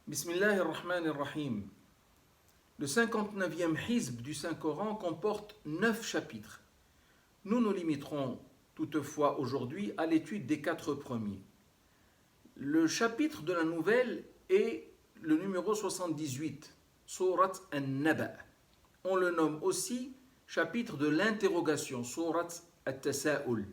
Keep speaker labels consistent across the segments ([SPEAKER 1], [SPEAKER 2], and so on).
[SPEAKER 1] Bismillahirrahmanirrahim. Le 59e hizb du Saint-Coran comporte 9 chapitres. Nous nous limiterons toutefois aujourd'hui à l'étude des 4 premiers. Le chapitre de la nouvelle est le numéro 78, Surat An-Naba. On le nomme aussi chapitre de l'interrogation, Surat At-Tasa'ul.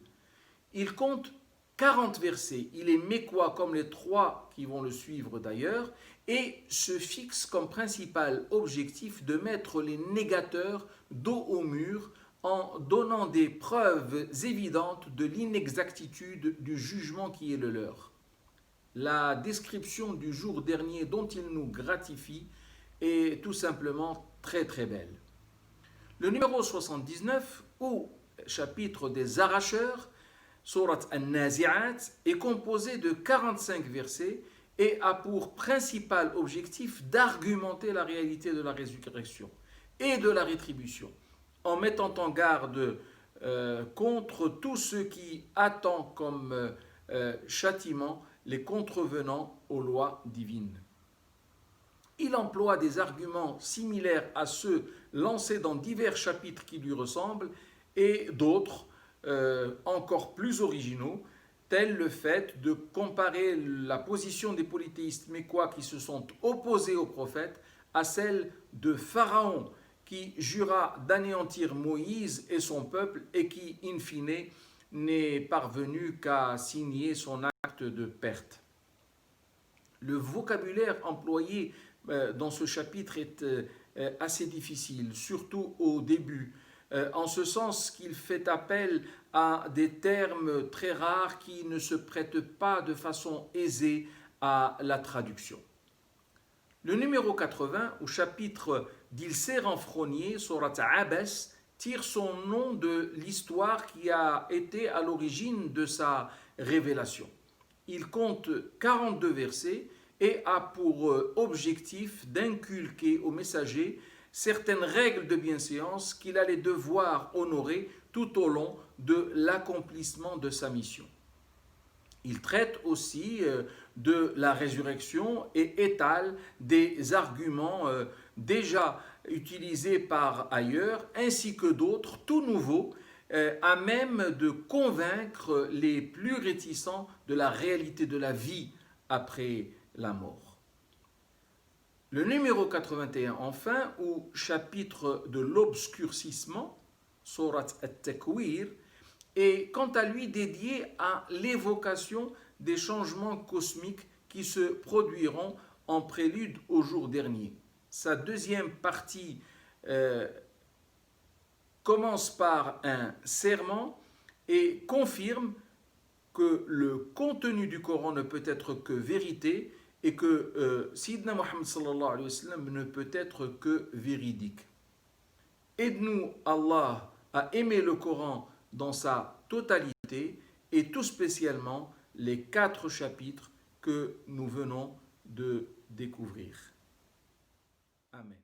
[SPEAKER 1] Il compte 40 versets, il est mécois comme les 3 qui vont le suivre d'ailleurs, et se fixe comme principal objectif de mettre les négateurs dos au mur en donnant des preuves évidentes de l'inexactitude du jugement qui est le leur. La description du jour dernier dont il nous gratifie est tout simplement très très belle. Le numéro 79, ou chapitre des arracheurs, Surat An-Nazi'at, est composé de 45 versets et a pour principal objectif d'argumenter la réalité de la résurrection et de la rétribution, en mettant en garde contre tout ce qui attend comme châtiment les contrevenants aux lois divines. Il emploie des arguments similaires à ceux lancés dans divers chapitres qui lui ressemblent et d'autres encore plus originaux, tels le fait de comparer la position des polythéistes mécois qui se sont opposés au prophète à celle de Pharaon qui jura d'anéantir Moïse et son peuple et qui, in fine, n'est parvenu qu'à signer son acte de perte. Le vocabulaire employé dans ce chapitre est assez difficile, surtout au début, en ce sens qu'il fait appel à des termes très rares qui ne se prêtent pas de façon aisée à la traduction. Le numéro 80, au chapitre d'Il s'est renfrogné, Surat Abas, tire son nom de l'histoire qui a été à l'origine de sa révélation. Il compte 42 versets et a pour objectif d'inculquer aux messagers certaines règles de bienséance qu'il allait devoir honorer tout au long de l'accomplissement de sa mission. Il traite aussi de la résurrection et étale des arguments déjà utilisés par ailleurs, ainsi que d'autres tout nouveaux, à même de convaincre les plus réticents de la réalité de la vie après la mort. Le numéro 81, enfin, ou chapitre de l'obscurcissement, Surat At-Takwir, est quant à lui dédié à l'évocation des changements cosmiques qui se produiront en prélude au jour dernier. Sa deuxième partie commence par un serment et confirme que le contenu du Coran ne peut être que vérité et que Sayyidina Muhammad sallallahu alayhi wa sallam ne peut être que véridique. Aide-nous, Allah, à aimer le Coran dans sa totalité et tout spécialement les 4 chapitres que nous venons de découvrir. Amen.